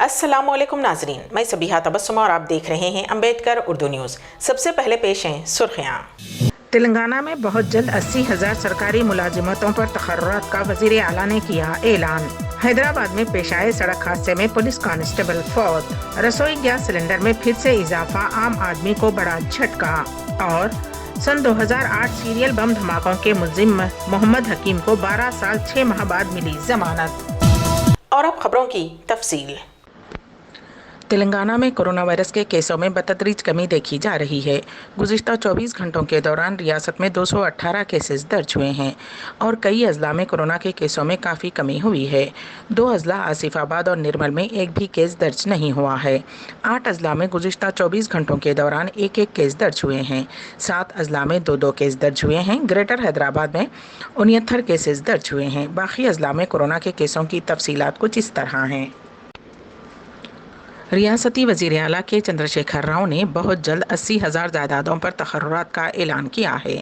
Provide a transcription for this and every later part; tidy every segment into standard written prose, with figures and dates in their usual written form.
अस्सलाम वालेकुम नाजरीन, मैं सबीहा तबस्सुम और आप देख रहे हैं अम्बेडकर उर्दू न्यूज़। सबसे पहले पेश हैं सुर्खियाँ। तेलंगाना में बहुत जल्द 80,000 सरकारी मुलाजिमतों पर तकर्रुरात का वज़ीर आला ने किया ऐलान। हैदराबाद में पेश आए सड़क हादसे में पुलिस कांस्टेबल फौत। रसोई गैस सिलेंडर में फिर से इजाफा, आम आदमी को बड़ा झटका। और सन 2008 सीरियल बम धमाकों के मुल्जिम मोहम्मद हकीम को 12 साल 6 माह बाद मिली जमानत। और अब खबरों की तफसील। तेलंगाना में कोरोना वायरस के केसों में बतदरीज कमी देखी जा रही है। गुज़िश्ता 24 घंटों के दौरान रियासत में 218 केसेस दर्ज हुए हैं और कई अजला में कोरोना के केसों में काफ़ी कमी हुई है। 2 अजला आसिफाबाद और निर्मल में एक भी केस दर्ज नहीं हुआ है। 8 अजला में गुज़िश्ता 24 घंटों के दौरान एक केस दर्ज हुए हैं। 7 अजला में 2 केस दर्ज हुए हैं। ग्रेटर हैदराबाद में 69 केसेस दर्ज हुए हैं। बाकी अजला में कोरोना के केसों की तफसीलात कुछ इस तरह हैं। रियासती वज़ीर आला के चंद्रशेखर राव ने बहुत जल्द 80,000 जायदादों पर तकर्रुरात का ऐलान किया है।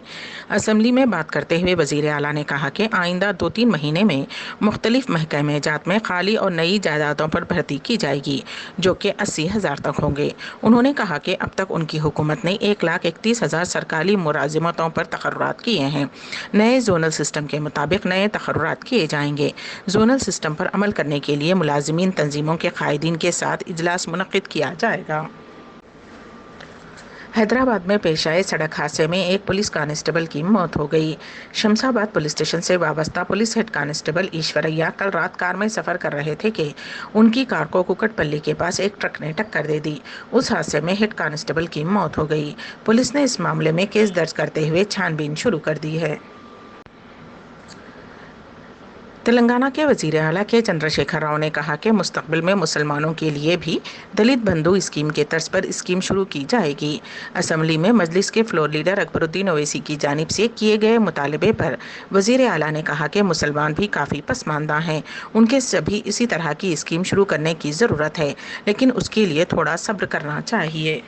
असम्बली में बात करते हुए वज़ीर आला ने कहा कि आइंदा 2-3 महीने में मुख्तलिफ महकमे जात में खाली और नई जायदादों पर भर्ती की जाएगी, जो कि 80,000 तक होंगे। उन्होंने कहा कि अब तक उनकी हुकूमत ने 1,31,000 सरकारी मुलाजिमतों पर तकर्रुरात किए हैं। नए जोनल सिस्टम के मुताबिक नए तकर्रुरात किए जाएंगे। जोनल सिस्टम पर अमल करने के लिए मुलाजिमीन तंजीमों के कायदीन के साथ इजलास मुनक्किद किया जाएगा। हैदराबाद में पेश आए सड़क हादसे में एक पुलिस कांस्टेबल की मौत हो गई। शमशाबाद पुलिस स्टेशन से वाबस्ता पुलिस हेड कांस्टेबल ईश्वरैया कल रात कार में सफ़र कर रहे थे कि उनकी कार को कुकटपल्ली के पास एक ट्रक ने टक्कर दे दी। उस हादसे में हेड कांस्टेबल की मौत हो गई। पुलिस ने इस मामले में केस दर्ज करते हुए छानबीन शुरू कर दी है। तेलंगाना के वज़ीर आला के चंद्रशेखर राव ने कहा कि मुस्तक़बिल में मुसलमानों के लिए भी दलित बंधु स्कीम के तर्ज पर स्कीम शुरू की जाएगी। असम्बली में मजलिस के फ्लोर लीडर अकबरुद्दीन ओवैसी की जानिब से किए गए मुतालबे पर वज़ीर आला ने कहा कि मुसलमान भी काफ़ी पसमानदा हैं। उनके सभी इसी तरह की स्कीम शुरू करने की ज़रूरत है, लेकिन उसके लिए थोड़ा सब्र करना चाहिए।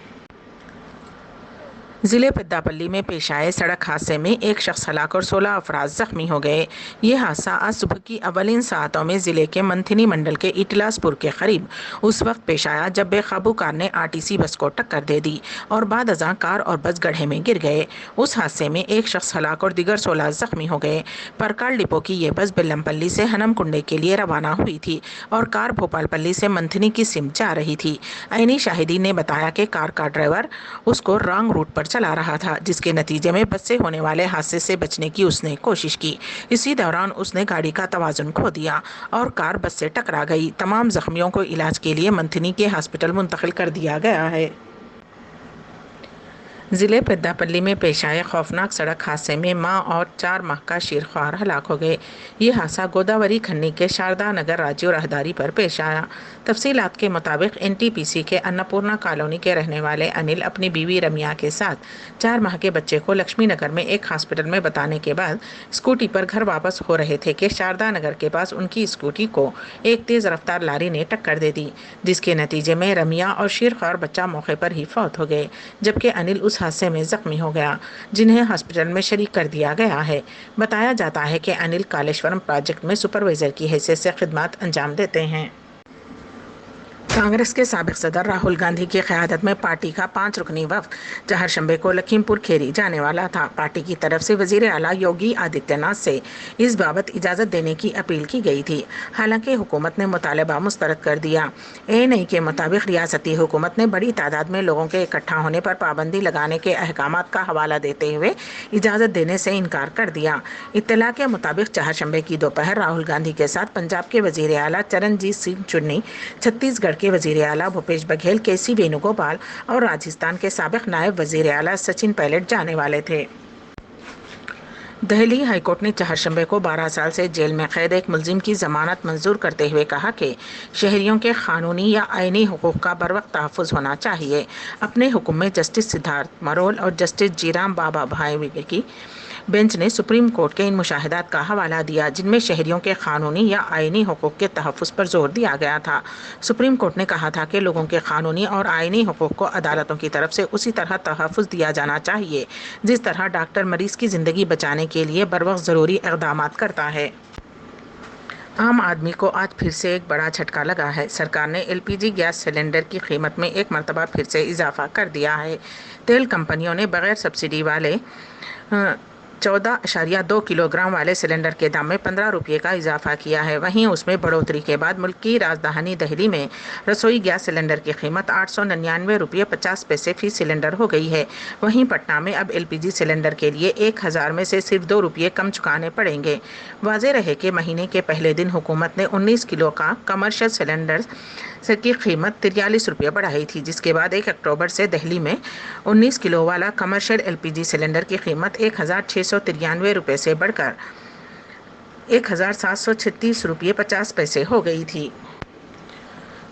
ज़िले पेद्दापल्ली में पेश आए सड़क हादसे में एक शख्स हलाक और 16 अफराद जख्मी हो गए। ये हादसा आज सुबह की अवलिन सातों में ज़िले के मंथिनी मंडल के इटलासपुर के करीब उस वक्त पेश आया जब बेकाबू कार ने आरटीसी बस को टक्कर दे दी और बाद अज़ां कार और बस गड्ढे में गिर गए। उस हादसे में एक शख्स हलाक और दीगर 16 जख्मी हो गए। परकाल डिपो की ये बस बेल्लमपल्ली से हनमकुंडे के लिए रवाना हुई थी और कार भोपालपल्ली से मंथिनी की सिम जा रही थी। ऐनी शाहिदीन ने बताया कि कार का ड्राइवर उसको रॉन्ग रूट पर चला रहा था, जिसके नतीजे में बस से होने वाले हादसे से बचने की उसने कोशिश की। इसी दौरान उसने गाड़ी का तवाज़ुन खो दिया और कार बस से टकरा गई। तमाम जख्मियों को इलाज के लिए मंथिनी के हॉस्पिटल मुंतकिल कर दिया गया है। ज़िले पेद्दापल्ली में पेश आए खौफनाक सड़क हादसे में मां और 4 माह का शीरख्वार हलाक हो गए। ये हादसा गोदावरी खन्नी के शारदा नगर राज्य राहदारी पर पेश आया। तफसीलात के मुताबिक NTPC के अन्नपूर्णा कॉलोनी के रहने वाले अनिल अपनी बीवी रमिया के साथ 4 माह के बच्चे को लक्ष्मी नगर में एक हॉस्पिटल में बताने के बाद स्कूटी पर घर वापस हो रहे थे कि शारदा नगर के पास उनकी स्कूटी को एक तेज़ रफ्तार लारी ने टक्कर दे दी, जिसके नतीजे में रमिया और शीरख्वार बच्चा मौके पर ही फौत हो गए, जबकि अनिल उस हादसे में जख्मी हो गया, जिन्हें हॉस्पिटल में शरीक कर दिया गया है। बताया जाता है कि अनिल कालेश्वरम प्रोजेक्ट में सुपरवाइजर की हैसियत से खिदमत अंजाम देते हैं। कांग्रेस के साबिक सदर राहुल गांधी की क़यादत में पार्टी का 5 रुकनी वफ़द चहारशंबे को लखीमपुर खेरी जाने वाला था। पार्टी की तरफ से वज़ीर आला योगी आदित्यनाथ से इस बाबत इजाज़त देने की अपील की गई थी, हालांकि हुकूमत ने मुतालबा मुस्तरद कर दिया। ANI के मुताबिक रियासती हुकूमत ने बड़ी तादाद में लोगों के इकट्ठा होने पर पाबंदी लगाने के अहकामात का हवाला देते हुए इजाज़त देने से इनकार कर दिया। इत्तला के मुताबिक चहारशंबे की दोपहर राहुल गांधी के साथ पंजाब के वज़ीर आला चरणजीत सिंह चुन्नी, छत्तीसगढ़ के वज़ीर आला भूपेश बघेल, KC वेणुगोपाल और राजस्थान के साबिक नायब वज़ीर आला सचिन पायलट जाने वाले थे। दिल्ली हाईकोर्ट ने चहारशंबे को 12 साल से जेल में कैद एक मुल्जिम की जमानत मंजूर करते हुए कहा कि शहरियों के कानूनी या आईनी हुकूक का बरवक्त तहफ़्फ़ुज़ होना चाहिए। अपने हुक्म में जस्टिस सिद्धार्थ मरोल और जस्टिस जीराम बाबा भाई की बेंच ने सुप्रीम कोर्ट के इन मुशाहिदात का हवाला दिया, जिनमें शहरियों के कानूनी या आईनी हुकूक के तहफ़्फ़ुज़ पर जोर दिया गया था। सुप्रीम कोर्ट ने कहा था कि लोगों के कानूनी और आईनी हुकूक को अदालतों की तरफ से उसी तरह तहफ़्फ़ुज़ दिया जाना चाहिए जिस तरह डॉक्टर मरीज़ की ज़िंदगी बचाने के लिए बरवक्त ज़रूरी इक़दामात करता है। عام آدمی کو آج پھر سے ایک بڑا جھٹکا لگا ہے۔ سرکار نے LPG گیس سلنڈر کی قیمت میں ایک مرتبہ پھر سے اضافہ کر دیا ہے۔ تیل کمپنیوں نے بغیر سبسڈی والے 14.2 کلو گرام والے سلنڈر کے دام میں 15 روپے کا اضافہ کیا ہے۔ وہیں اس میں بڑھوتری کے بعد ملک کی راجدھانی دہلی میں رسوئی گیس سلنڈر کی قیمت 899 روپے 50 پیسے فی سلنڈر ہو گئی ہے۔ وہیں پٹنہ میں اب LPG سلنڈر کے لیے 1000 میں سے صرف 2 روپے کم چکانے پڑیں گے۔ واضح رہے کہ مہینے کے پہلے دن حکومت نے 19 کلو کا کمرشل سلنڈر کی قیمت 43 روپے بڑھائی تھی، جس کے بعد 1 اکتوبر سے دہلی میں 19 کلو والا کمرشل LPG سلنڈر کی قیمت 1693 روپے سے بڑھ کر 1736 روپے 50 پیسے ہو گئی تھی۔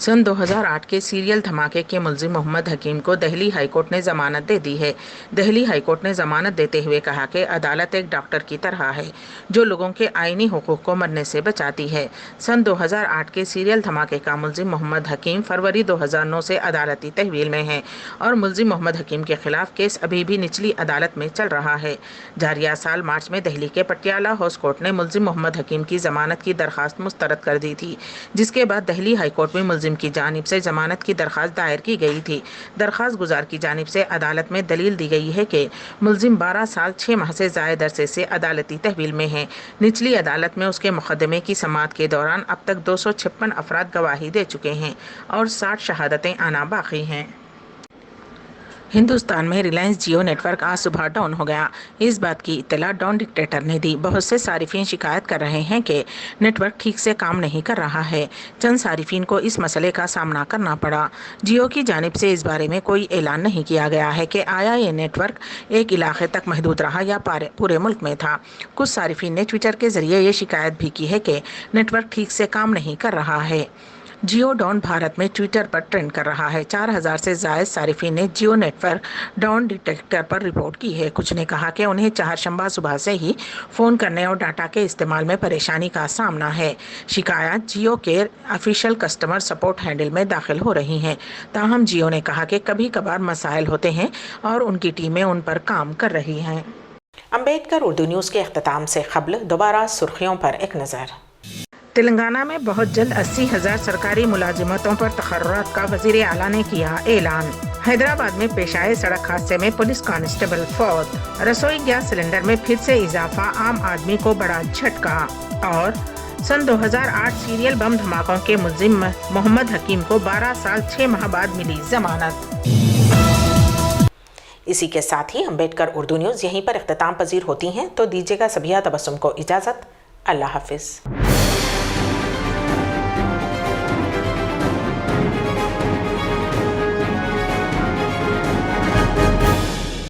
سن 2008 کے سیریل دھماکے کے ملزم محمد حکیم کو دہلی ہائی کورٹ نے ضمانت دے دی ہے۔ دہلی ہائی کورٹ نے ضمانت دیتے ہوئے کہا کہ عدالت ایک ڈاکٹر کی طرح ہے جو لوگوں کے آئینی حقوق کو مرنے سے بچاتی ہے۔ سن 2008 کے سیریل دھماکے کا ملزم محمد حکیم فروری 2009 سے عدالتی تحویل میں ہے اور ملزم محمد حکیم کے خلاف کیس ابھی بھی نچلی عدالت میں چل رہا ہے۔ جاریہ سال مارچ میں دہلی کے پٹیالہ ہاؤس کورٹ نے ملزم محمد حکیم کی ضمانت کی درخواست مسترد کر دی تھی، جس کے بعد دہلی ہائی کورٹ میں ملزم کی جانب سے ضمانت کی درخواست دائر کی گئی تھی۔ درخواست گزار کی جانب سے عدالت میں دلیل دی گئی ہے کہ ملزم 12 سال 6 ماہ سے زائد عرصے سے عدالتی تحویل میں ہے۔ نچلی عدالت میں اس کے مقدمے کی سماعت کے دوران اب تک 256 افراد گواہی دے چکے ہیں اور 60 شہادتیں آنا باقی ہیں۔ ہندوستان میں ریلائنس جیو نیٹ ورک آج صبح ڈاؤن ہو گیا۔ اس بات کی اطلاع ڈان ڈکٹیٹر نے دی۔ بہت سے صارفین شکایت کر رہے ہیں کہ نیٹ ورک ٹھیک سے کام نہیں کر رہا ہے۔ چند صارفین کو اس مسئلے کا سامنا کرنا پڑا۔ جیو کی جانب سے اس بارے میں کوئی اعلان نہیں کیا گیا ہے کہ آیا یہ نیٹ ورک ایک علاقے تک محدود رہا یا پورے ملک میں تھا۔ کچھ صارفین نے ٹویٹر کے ذریعے یہ شکایت بھی کی ہے کہ نیٹ ورک ٹھیک سے کام نہیں کر رہا ہے۔ جیو ڈاؤن بھارت میں ٹویٹر پر ٹرینڈ کر رہا ہے۔ 4000 سے زائد صارفین نے Jio net work down detector پر رپورٹ کی ہے۔ کچھ نے کہا کہ انہیں چہارشنبہ صبح سے ہی فون کرنے اور ڈاٹا کے استعمال میں پریشانی کا سامنا ہے۔ شکایات جیو کے آفیشیل کسٹمر سپورٹ ہینڈل میں داخل ہو رہی ہیں، تاہم جیو نے کہا کہ کبھی کبھار مسائل ہوتے ہیں اور ان کی ٹیمیں ان پر کام کر رہی ہیں۔ امبیڈکر اردو نیوز کے اختتام سے قبل دوبارہ سرخیوں پر ایک نظر۔ تلنگانہ میں بہت جلد 80,000 سرکاری ملازمتوں پر تقررات کا وزیر اعلیٰ نے کیا اعلان۔ حیدرآباد میں پیش آئے سڑک حادثے میں پولیس کانسٹیبل فوت۔ رسوئی گیس سلنڈر میں پھر سے اضافہ عام آدمی کو بڑا جھٹکا۔ اور سن 2008 سیریل بم دھماکوں کے ملزم محمد حکیم کو 12 سال 6 ماہ بعد ملی ضمانت۔ اسی کے ساتھ ہی امبیڈکر اردو نیوز یہیں پر اختتام پذیر ہوتی ہیں، تو دیجیے گا سبیہ تبسم کو اجازت۔ اللہ حافظ۔